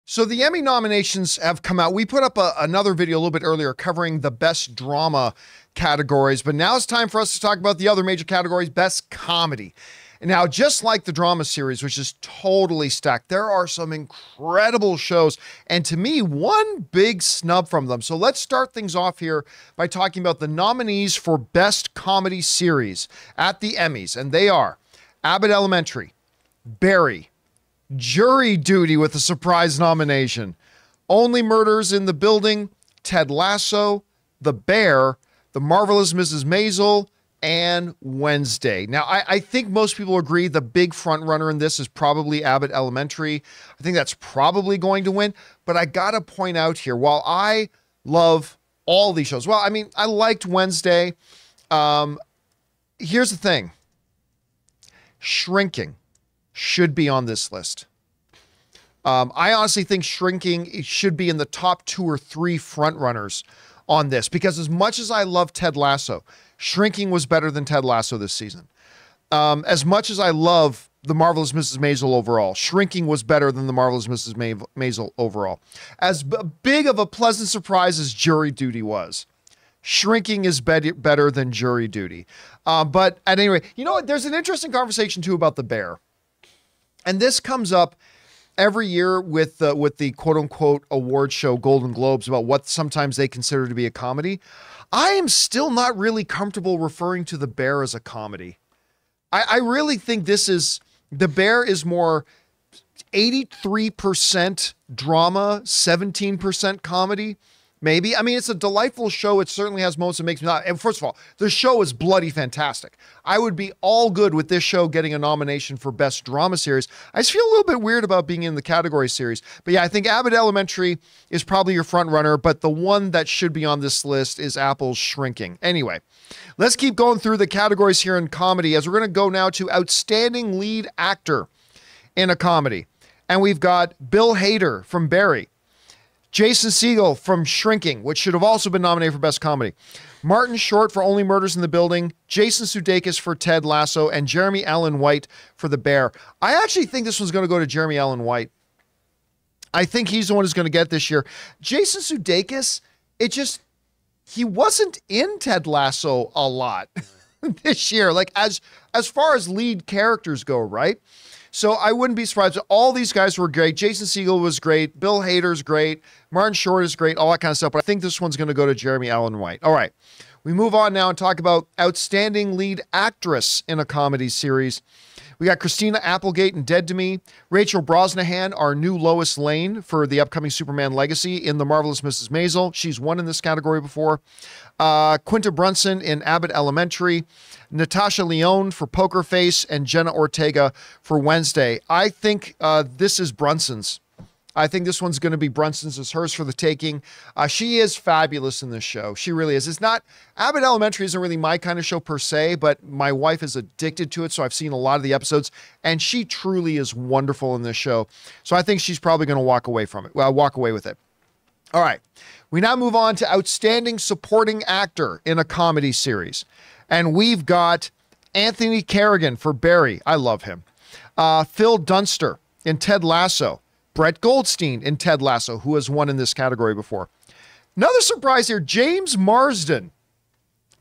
So the Emmy nominations have come out. We put up another video a little bit earlier covering the best drama categories, but now it's time for us to talk about the other major categories, best comedy. And now, just like the drama series, which is totally stacked, there are some incredible shows, and to me, one big snub from them. So let's start things off here by talking about the nominees for best comedy series at the Emmys, and they are Abbott Elementary, Barry, Jury Duty with a surprise nomination, Only Murders in the Building, Ted Lasso, The Bear, The Marvelous Mrs. Maisel, and Wednesday. Now, I think most people agree the big front runner in this is probably Abbott Elementary. I think that's probably going to win, but I gotta point out here, while I love all these shows, well, I mean, I liked Wednesday. Here's the thing. Shrinking should be on this list. I honestly think Shrinking should be in the top 2 or 3 front runners on this, because as much as I love Ted Lasso, Shrinking was better than Ted Lasso this season. As much as I love The Marvelous Mrs. Maisel overall, Shrinking was better than The Marvelous Mrs. Maisel overall. As big of a pleasant surprise as Jury Duty was, Shrinking is better than Jury Duty. But at any rate, you know what? There's an interesting conversation too about The Bear. And this comes up every year with the quote-unquote award show Golden Globes about what sometimes they consider to be a comedy. I am still not really comfortable referring to The Bear as a comedy. I really think The Bear is more 83% drama, 17% comedy. Maybe. I mean, it's a delightful show. It certainly has moments that makes me laugh. And first of all, the show is bloody fantastic. I would be all good with this show getting a nomination for Best Drama Series. I just feel a little bit weird about being in the category series. But yeah, I think Abbott Elementary is probably your front runner, but the one that should be on this list is Apple's Shrinking. Anyway, let's keep going through the categories here in comedy, as we're going to go now to Outstanding Lead Actor in a Comedy. And we've got Bill Hader from Barry, Jason Segel from Shrinking, which should have also been nominated for Best Comedy, Martin Short for Only Murders in the Building, Jason Sudeikis for Ted Lasso, and Jeremy Allen White for The Bear. I actually think this one's going to go to Jeremy Allen White. I think he's the one who's going to get this year. Jason Sudeikis, he wasn't in Ted Lasso a lot this year, like as far as lead characters go, right? So I wouldn't be surprised. All these guys were great. Jason Segel was great. Bill Hader's great. Martin Short is great. All that kind of stuff. But I think this one's going to go to Jeremy Allen White. All right. We move on now and talk about Outstanding Lead Actress in a Comedy Series. We got Christina Applegate in Dead to Me, Rachel Brosnahan, our new Lois Lane for the upcoming Superman Legacy in The Marvelous Mrs. Maisel. She's won in this category before. Quinta Brunson in Abbott Elementary, Natasha Lyonne for Poker Face, and Jenna Ortega for Wednesday. I think this is Brunson's. I think this one's going to be Brunson's. It's hers for the taking. She is fabulous in this show. She really is. It's not, Abbott Elementary isn't really my kind of show per se, but my wife is addicted to it, so I've seen a lot of the episodes, and she truly is wonderful in this show. So I think she's probably going to walk away from it. Well, walk away with it. All right. We now move on to Outstanding Supporting Actor in a Comedy Series. And we've got Anthony Carrigan for Barry. I love him. Phil Dunster in Ted Lasso. Brett Goldstein in Ted Lasso, who has won in this category before. Another surprise here, James Marsden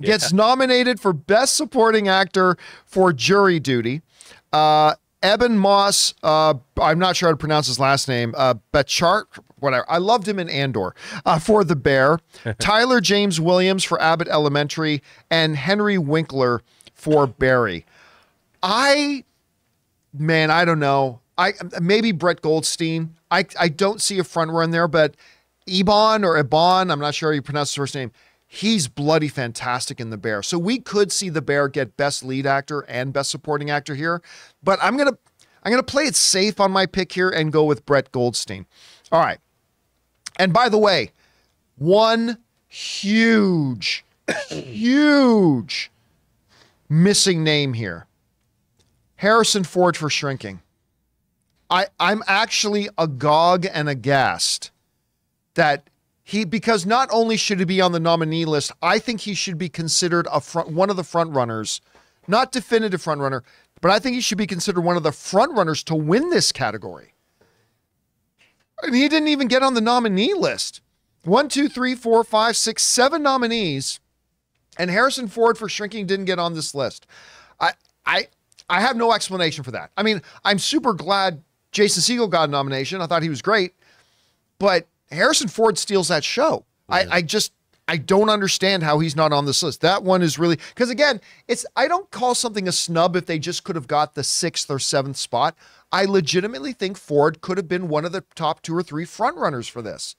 gets nominated for Best Supporting Actor for Jury Duty. Eben Moss, I'm not sure how to pronounce his last name, Bechart, whatever. I loved him in Andor for The Bear. Tyler James Williams for Abbott Elementary, and Henry Winkler for Barry. I don't know. Maybe Brett Goldstein. I don't see a front run there, but Ebon, I'm not sure how you pronounce his first name. He's bloody fantastic in The Bear. So we could see The Bear get Best Lead Actor and Best Supporting Actor here, but I'm gonna play it safe on my pick here and go with Brett Goldstein. All right. And by the way, one huge missing name here. Harrison Ford for Shrinking. I'm actually agog and aghast that because not only should he be on the nominee list, I think he should be considered one of the front runners, not definitive front runner, but I think he should be considered one of the front runners to win this category. And he didn't even get on the nominee list. 1, 2, 3, 4, 5, 6, 7 nominees. And Harrison Ford for Shrinking didn't get on this list. I have no explanation for that. I mean, I'm super glad Jason Segel got a nomination. I thought he was great. But Harrison Ford steals that show. Yeah. I don't understand how he's not on this list. That one is really, because again, I don't call something a snub if they just could have got the 6th or 7th spot. I legitimately think Ford could have been one of the top 2 or 3 frontrunners for this.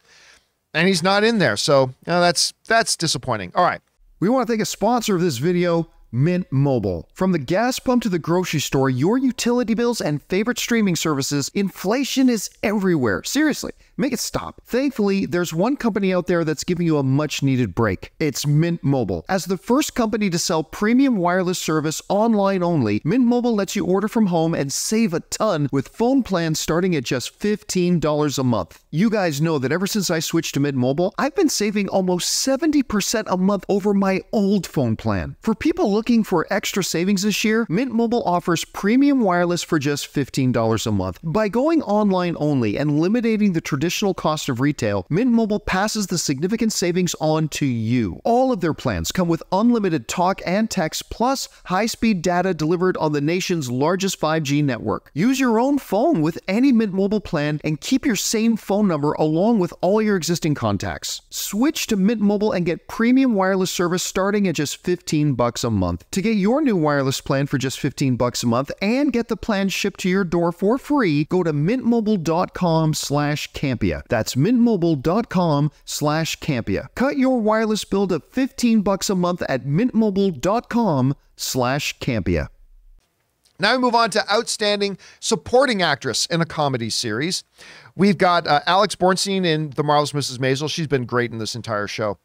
And he's not in there. So that's disappointing. All right. We want to thank a sponsor of this video, Mint Mobile. From the gas pump to the grocery store, your utility bills and favorite streaming services, inflation is everywhere. Seriously, make it stop. Thankfully, there's one company out there that's giving you a much-needed break. It's Mint Mobile. As the first company to sell premium wireless service online only, Mint Mobile lets you order from home and save a ton with phone plans starting at just $15 a month. You guys know that ever since I switched to Mint Mobile, I've been saving almost 70% a month over my old phone plan. For people looking for extra savings this year, Mint Mobile offers premium wireless for just $15 a month. By going online only and eliminating the traditional cost of retail, Mint Mobile passes the significant savings on to you. All of their plans come with unlimited talk and text plus high-speed data delivered on the nation's largest 5G network. Use your own phone with any Mint Mobile plan and keep your same phone number along with all your existing contacts. Switch to Mint Mobile and get premium wireless service starting at just $15 a month. To get your new wireless plan for just $15 a month and get the plan shipped to your door for free, go to mintmobile.com/Campea. That's mintmobile.com/Campea. Cut your wireless bill to $15 a month at mintmobile.com/Campea. Now we move on to Outstanding Supporting Actress in a Comedy Series. We've got Alex Bornstein in The Marvelous Mrs. Maisel. She's been great in this entire show.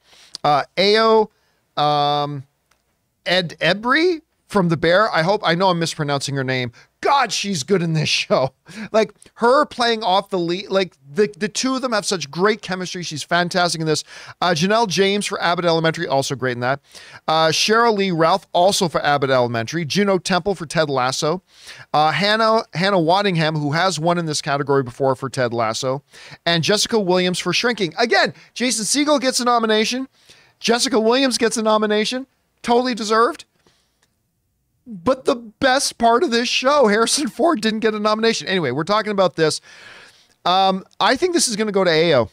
Ao Ed Ebry from The Bear. I know I'm mispronouncing her name. God, she's good in this show. Like her playing off the lead, like the two of them have such great chemistry. She's fantastic in this. Janelle James for Abbott Elementary, also great in that. Cheryl Lee Ralph, also for Abbott Elementary. Juno Temple for Ted Lasso. Hannah Waddingham, who has won in this category before for Ted Lasso. And Jessica Williams for Shrinking. Again, Jason Segel gets a nomination. Jessica Williams gets a nomination. Totally deserved. But the best part of this show, Harrison Ford didn't get a nomination. Anyway, we're talking about this. I think this is going to go to Ao.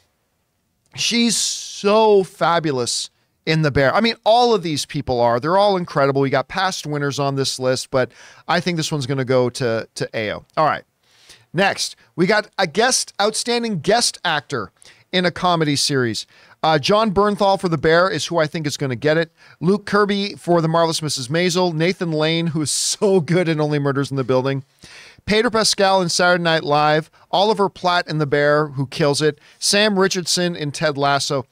She's so fabulous in The Bear. I mean, all of these people are. They're all incredible. We got past winners on this list, but I think this one's going to go to Ao. All right. Next, we got a outstanding guest actor in a comedy series. John Bernthal for The Bear is who I think is going to get it. Luke Kirby for The Marvelous Mrs. Maisel. Nathan Lane, who is so good in Only Murders in the Building. Pedro Pascal in Saturday Night Live. Oliver Platt in The Bear, who kills it. Sam Richardson in Ted Lasso.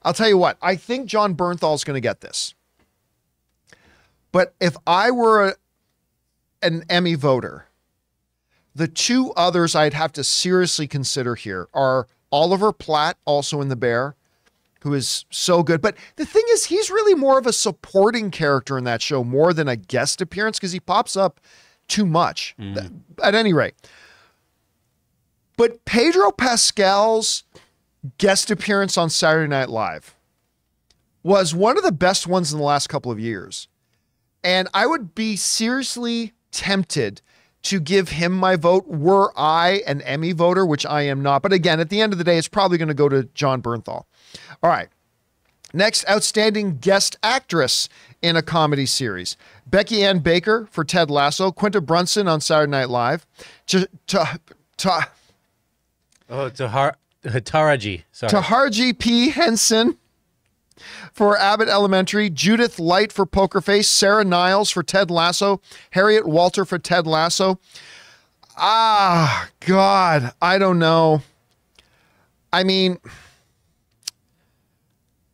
I'll tell you what, I think John Bernthal is going to get this. But if I were an Emmy voter, the two others I'd have to seriously consider here are Oliver Platt, also in The Bear, who is so good. But the thing is, he's really more of a supporting character in that show more than a guest appearance because he pops up too much. At any rate. But Pedro Pascal's guest appearance on Saturday Night Live was one of the best ones in the last couple of years. And I would be seriously tempted to give him my vote were I an Emmy voter, which I am not. But again, at the end of the day, it's probably going to go to John Bernthal. All right. Next, outstanding guest actress in a comedy series. Becky Ann Baker for Ted Lasso. Quinta Brunson on Saturday Night Live. Taraji P. Henson for Abbott Elementary. Judith Light for Poker Face. Sarah Niles for Ted Lasso. Harriet Walter for Ted Lasso. God, I don't know. I mean,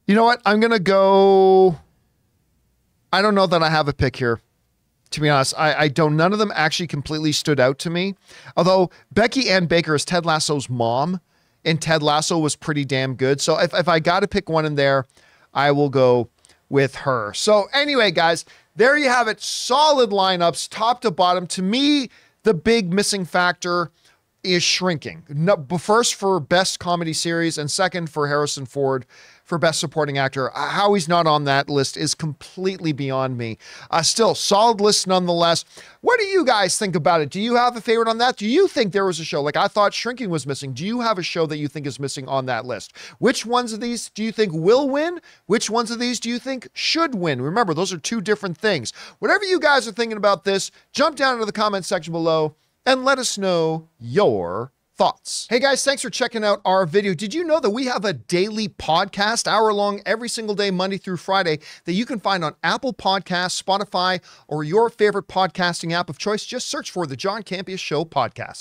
you know what? I'm going to go. I don't know that I have a pick here. To be honest, I don't. None of them actually completely stood out to me. Although Becky Ann Baker is Ted Lasso's mom, and Ted Lasso was pretty damn good. So if I got to pick one in there, I will go with her. So anyway, guys, there you have it. Solid lineups, top to bottom. To me, the big missing factor is shrinking. No, but first for Best Comedy Series and second for Harrison Ford for Best Supporting Actor. How he's not on that list is completely beyond me. Still, solid list nonetheless. What do you guys think about it? Do you have a favorite on that? Do you think there was a show, like I thought Shrinking was missing? Do you have a show that you think is missing on that list? Which ones of these do you think will win? Which ones of these do you think should win? Remember, those are two different things. Whatever you guys are thinking about this, jump down into the comment section below and let us know your thoughts. Hey guys, thanks for checking out our video. Did you know that we have a daily podcast, hour-long, every single day, Monday through Friday, that you can find on Apple Podcasts, Spotify, or your favorite podcasting app of choice? Just search for the John Campea Show podcast.